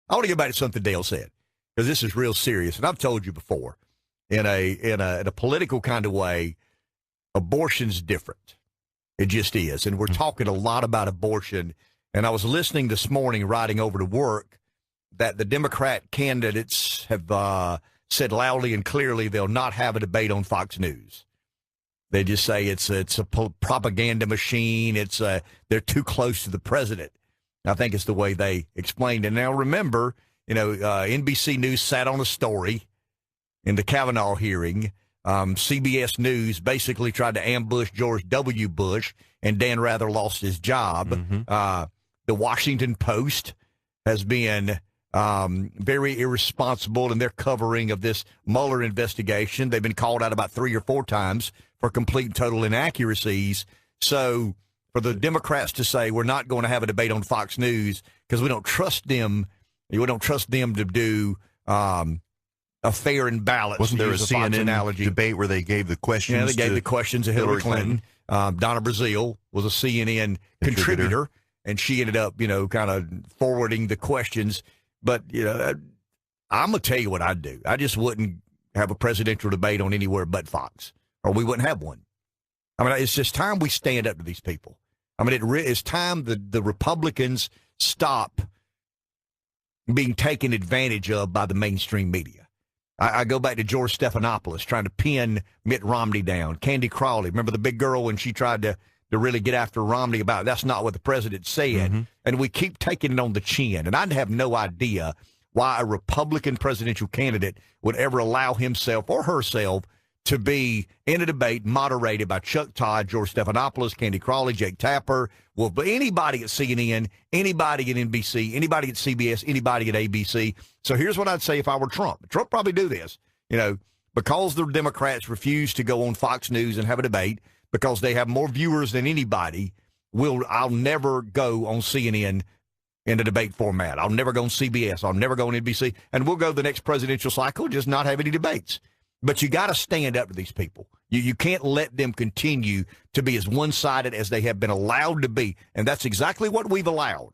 I want to go back to something Dale said, because this is real serious. And I've told you before, in a political kind of way, abortion's different. It just is. And we're talking a lot about abortion. And I was listening this morning, riding over to work, that the Democrat candidates have said loudly and clearly they'll not have a debate on Fox News. They just say it's a propaganda machine. They're too close to the president. I think it's the way they explained it. Now, remember, NBC News sat on a story in the Kavanaugh hearing. CBS News basically tried to ambush George W. Bush, and Dan Rather lost his job. Mm-hmm. The Washington Post has been very irresponsible in their covering of this Mueller investigation. They've been called out about 3 or 4 times for complete and total inaccuracies. So for the Democrats to say we're not going to have a debate on Fox News because we don't trust them to do a fair and balanced. Wasn't there a CNN debate where they gave the questions? Yeah, they gave the questions to Hillary Clinton. Donna Brazile was a CNN contributor, and she ended up, kind of forwarding the questions. But, I'm going to tell you what I'd do. I just wouldn't have a presidential debate on anywhere but Fox, or we wouldn't have one. I mean, it's just time we stand up to these people. I mean, it's time the Republicans stop being taken advantage of by the mainstream media. I go back to George Stephanopoulos trying to pin Mitt Romney down. Candy Crawley, remember the big girl when she tried to really get after Romney about that's not what the president said. Mm-hmm. And we keep taking it on the chin. And I'd have no idea why a Republican presidential candidate would ever allow himself or herself to be in a debate moderated by Chuck Todd, George Stephanopoulos, Candy Crawley, Jake Tapper, anybody at CNN, anybody at NBC, anybody at CBS, anybody at ABC. So here's what I'd say if I were Trump. Trump probably do this, because the Democrats refuse to go on Fox News and have a debate because they have more viewers than anybody. I'll never go on CNN in a debate format. I'll never go on CBS. I'll never go on NBC. And we'll go the next presidential cycle, just not have any debates. But you got to stand up to these people. You can't let them continue to be as one-sided as they have been allowed to be. And that's exactly what we've allowed.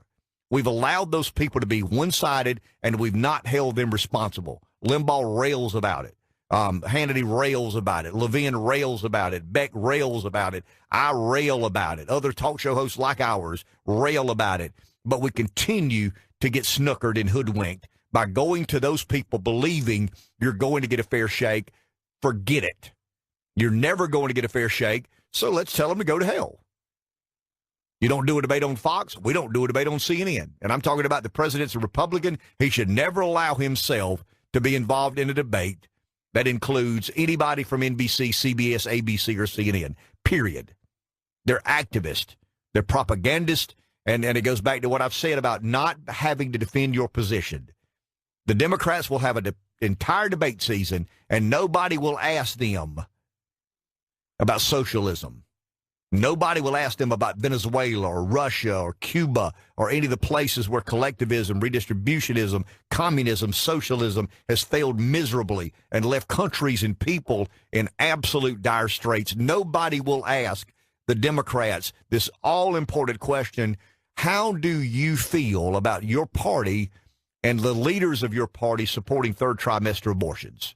We've allowed those people to be one-sided, and we've not held them responsible. Limbaugh rails about it. Hannity rails about it. Levin rails about it. Beck rails about it. I rail about it. Other talk show hosts like ours rail about it. But we continue to get snookered and hoodwinked by going to those people believing you're going to get a fair shake. Forget it. You're never going to get a fair shake, so let's tell them to go to hell. You don't do a debate on Fox, we don't do a debate on CNN. And I'm talking about the president's a Republican. He should never allow himself to be involved in a debate that includes anybody from NBC, CBS, ABC, or CNN, period. They're activists. They're propagandists. And it goes back to what I've said about not having to defend your position. The Democrats will have an entire debate season, and nobody will ask them about socialism. Nobody will ask them about Venezuela or Russia or Cuba or any of the places where collectivism, redistributionism, communism, socialism has failed miserably and left countries and people in absolute dire straits. Nobody will ask the Democrats this all-important question: how do you feel about your party and the leaders of your party supporting third trimester abortions?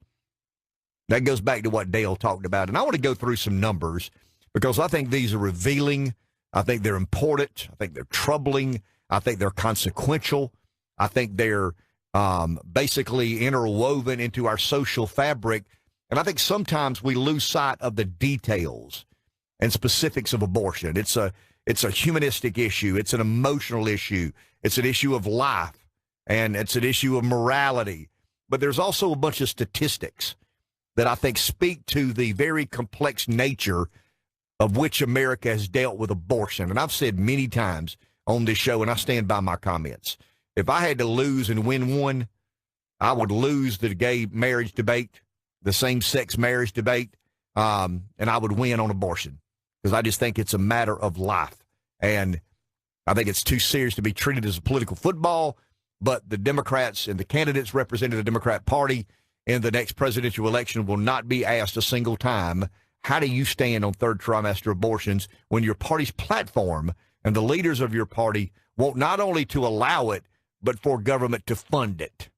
That goes back to what Dale talked about. And I want to go through some numbers because I think these are revealing. I think they're important. I think they're troubling. I think they're consequential. I think they're basically interwoven into our social fabric. And I think sometimes we lose sight of the details and specifics of abortion. It's a humanistic issue. It's an emotional issue. It's an issue of life. And it's an issue of morality. But there's also a bunch of statistics that I think speak to the very complex nature of which America has dealt with abortion. And I've said many times on this show, and I stand by my comments, if I had to lose and win one, I would lose the gay marriage debate, the same-sex marriage debate, and I would win on abortion because I just think it's a matter of life. And I think it's too serious to be treated as a political football. But the Democrats and the candidates representing the Democrat Party in the next presidential election will not be asked a single time, how do you stand on third trimester abortions, when your party's platform and the leaders of your party want not only to allow it, but for government to fund it.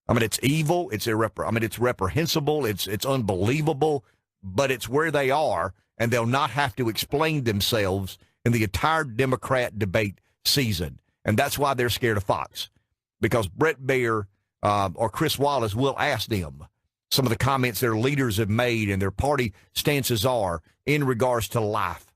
I mean, it's evil. It's it's reprehensible. It's unbelievable, but it's where they are, and they'll not have to explain themselves in the entire Democrat debate season. And that's why they're scared of Fox, because Bret Baier or Chris Wallace will ask them some of the comments their leaders have made and their party stances are in regards to life.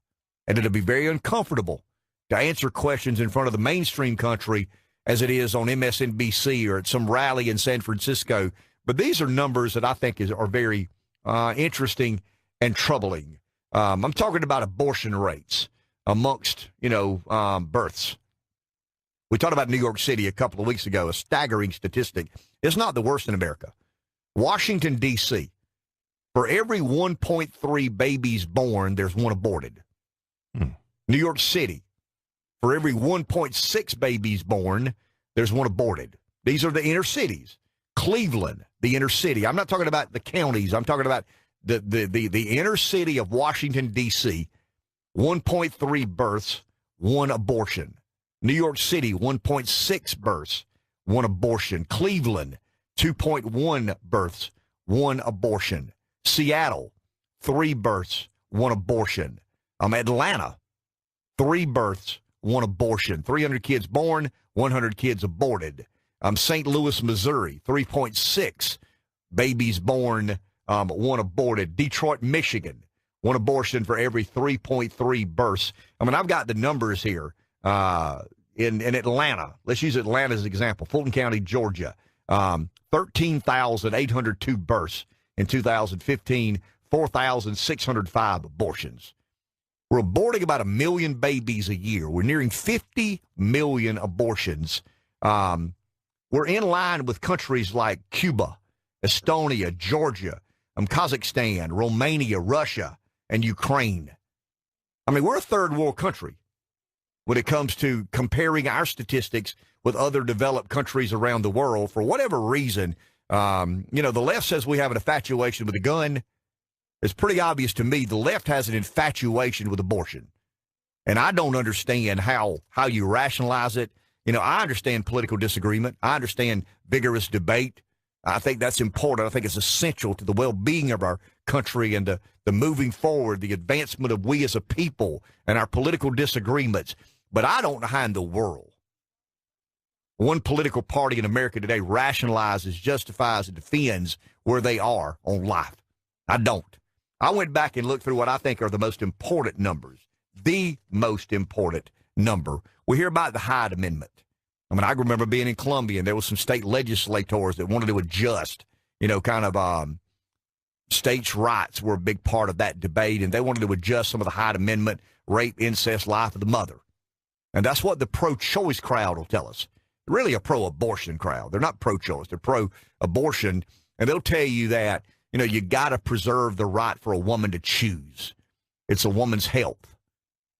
And it'll be very uncomfortable to answer questions in front of the mainstream country as it is on MSNBC or at some rally in San Francisco. But these are numbers that I think are very interesting and troubling. I'm talking about abortion rates amongst, births. We talked about New York City a couple of weeks ago, a staggering statistic. It's not the worst in America. Washington, D.C., for every 1.3 babies born, there's one aborted. New York City, for every 1.6 babies born, there's one aborted. These are the inner cities. Cleveland, the inner city. I'm not talking about the counties. I'm talking about the inner city of Washington, D.C., 1.3 births, one abortion. New York City, 1.6 births, one abortion. Cleveland, 2.1 births, one abortion. Seattle, 3 births, one abortion. Atlanta, 3 births, one abortion. 300 kids born, 100 kids aborted. St. Louis, Missouri, 3.6 babies born, one aborted. Detroit, Michigan, one abortion for every 3.3 births. I've got the numbers here. In Atlanta, let's use Atlanta as an example. Fulton County, Georgia, 13,802 births in 2015, 4,605 abortions. We're aborting about 1 million babies a year. We're nearing 50 million abortions. We're in line with countries like Cuba, Estonia, Georgia, Kazakhstan, Romania, Russia, and Ukraine. We're a third world country when it comes to comparing our statistics with other developed countries around the world. For whatever reason, the left says we have an infatuation with a gun. It's pretty obvious to me the left has an infatuation with abortion. And I don't understand how you rationalize it. I understand political disagreement. I understand vigorous debate. I think that's important. I think it's essential to the well-being of our country and the moving forward, the advancement of we as a people and our political disagreements. But I don't know how in the world one political party in America today rationalizes, justifies, and defends where they are on life. I don't. I went back and looked through what I think are the most important numbers. The most important number. We hear about the Hyde Amendment. I remember being in Columbia, and there was some state legislators that wanted to adjust, states' rights were a big part of that debate, and they wanted to adjust some of the Hyde Amendment, rape, incest, life of the mother. And that's what the pro-choice crowd will tell us. Really a pro-abortion crowd. They're not pro-choice. They're pro-abortion. And they'll tell you that, you got to preserve the right for a woman to choose. It's a woman's health.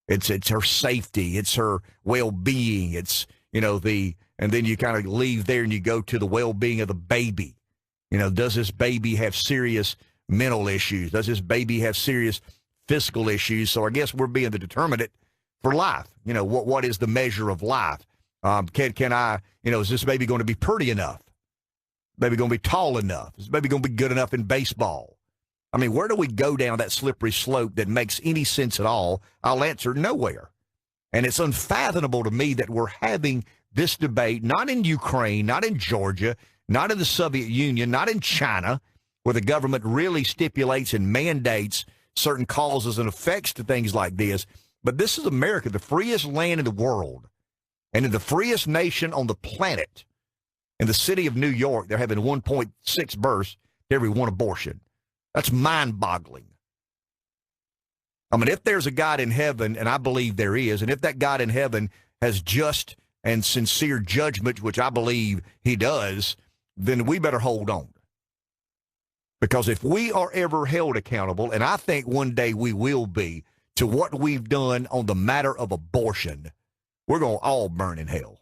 It's her safety. It's her well-being. It's, and then you kind of leave there and you go to the well-being of the baby. Does this baby have serious mental issues? Does this baby have serious physical issues? So I guess we're being the determinant for life. What is the measure of life? Can I, is this baby going to be pretty enough? Baby going to be tall enough? Is baby going to be good enough in baseball? Where do we go down that slippery slope that makes any sense at all? I'll answer nowhere. And it's unfathomable to me that we're having this debate, not in Ukraine, not in Georgia, not in the Soviet Union, not in China, where the government really stipulates and mandates certain causes and effects to things like this. But this is America, the freest land in the world, and in the freest nation on the planet. In the city of New York, they're having 1.6 births to every one abortion. That's mind-boggling. If there's a God in heaven, and I believe there is, and if that God in heaven has just and sincere judgment, which I believe he does, then we better hold on. Because if we are ever held accountable, and I think one day we will be, to what we've done on the matter of abortion, we're going to all burn in hell.